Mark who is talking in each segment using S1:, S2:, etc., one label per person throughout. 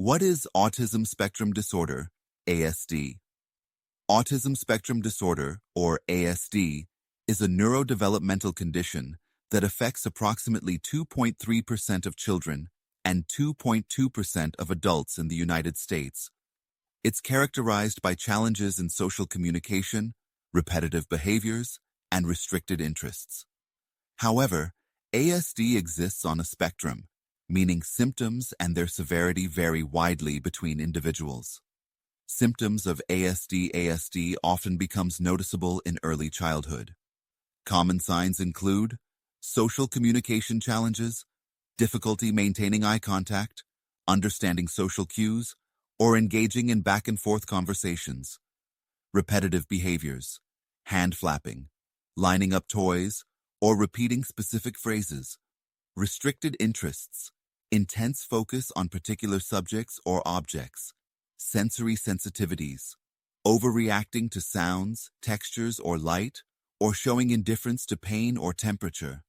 S1: What is Autism Spectrum Disorder, ASD? Autism Spectrum Disorder, or ASD, is a neurodevelopmental condition that affects approximately 2.3% of children and 2.2% of adults in the United States. It's characterized by challenges in social communication, repetitive behaviors, and restricted interests. However, ASD exists on a spectrum, meaning symptoms and their severity vary widely between individuals. Symptoms of ASD often becomes noticeable in early childhood. Common signs include social communication challenges, difficulty maintaining eye contact, understanding social cues, or engaging in back-and-forth conversations. Repetitive behaviors, hand flapping, lining up toys, or repeating specific phrases. Restricted interests, intense focus on particular subjects or objects. Sensory sensitivities, overreacting to sounds, textures, or light, or showing indifference to pain or temperature.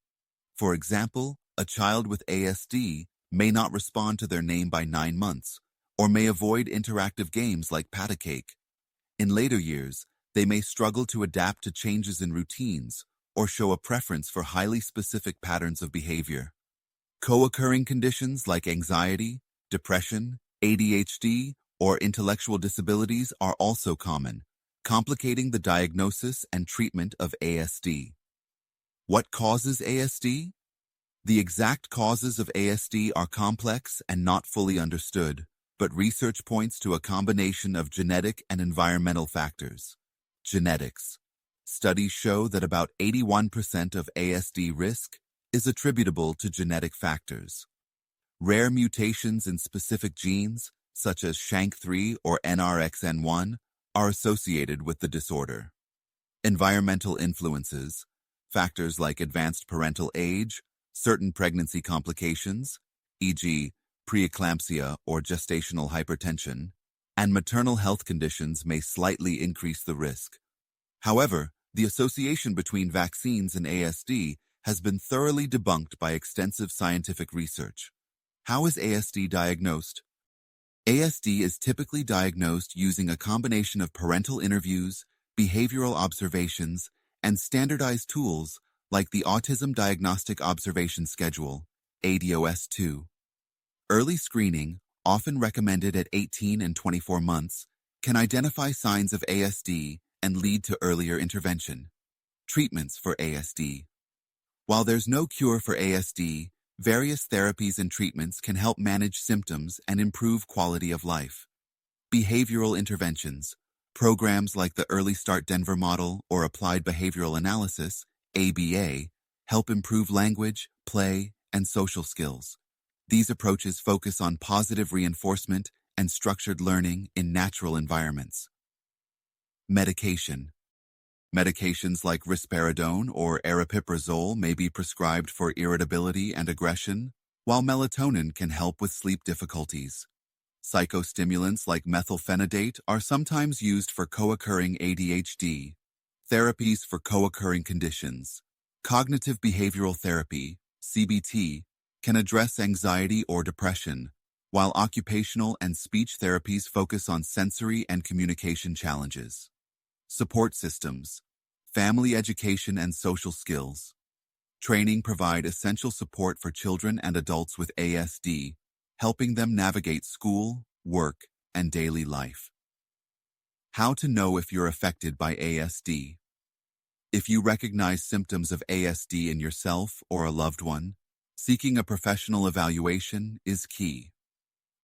S1: For example, a child with ASD may not respond to their name by 9 months, or may avoid interactive games like pat-a-cake. In later years, they may struggle to adapt to changes in routines, or show a preference for highly specific patterns of behavior. Co-occurring conditions like anxiety, depression, ADHD, or intellectual disabilities are also common, complicating the diagnosis and treatment of ASD. What causes ASD? The exact causes of ASD are complex and not fully understood, but research points to a combination of genetic and environmental factors. Genetics. Studies show that about 81% of ASD risk is attributable to genetic factors. Rare mutations in specific genes, such as SHANK3 or NRXN1, are associated with the disorder. Environmental influences, factors like advanced parental age, certain pregnancy complications, e.g., preeclampsia or gestational hypertension, and maternal health conditions may slightly increase the risk. However, the association between vaccines and ASD has been thoroughly debunked by extensive scientific research. How is ASD diagnosed? ASD is typically diagnosed using a combination of parental interviews, behavioral observations, and standardized tools like the Autism Diagnostic Observation Schedule, ADOS-2. Early screening, often recommended at 18 and 24 months, can identify signs of ASD and lead to earlier intervention. Treatments for ASD. While there's no cure for ASD, various therapies and treatments can help manage symptoms and improve quality of life. Behavioral interventions. Programs like the Early Start Denver model or Applied Behavioral Analysis, ABA, help improve language, play, and social skills. These approaches focus on positive reinforcement and structured learning in natural environments. Medication. Medications like risperidone or aripiprazole may be prescribed for irritability and aggression, while melatonin can help with sleep difficulties. Psychostimulants like methylphenidate are sometimes used for co-occurring ADHD. Therapies for co-occurring conditions. Cognitive behavioral therapy, CBT, can address anxiety or depression, while occupational and speech therapies focus on sensory and communication challenges. Support systems, family education and social skills. Training provide essential support for children and adults with ASD, helping them navigate school, work, and daily life. How to know if you're affected by ASD. If you recognize symptoms of ASD in yourself or a loved one, seeking a professional evaluation is key.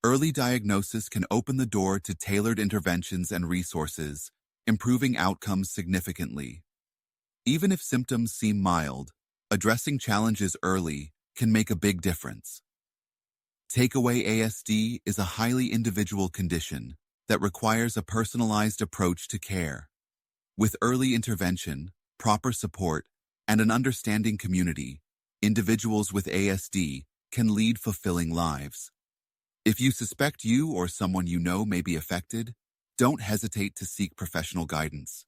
S1: Early diagnosis can open the door to tailored interventions and resources, improving outcomes significantly. Even if symptoms seem mild, addressing challenges early can make a big difference. Takeaway: ASD is a highly individual condition that requires a personalized approach to care. With early intervention, proper support, and an understanding community, individuals with ASD can lead fulfilling lives. If you suspect you or someone you know may be affected, don't hesitate to seek professional guidance.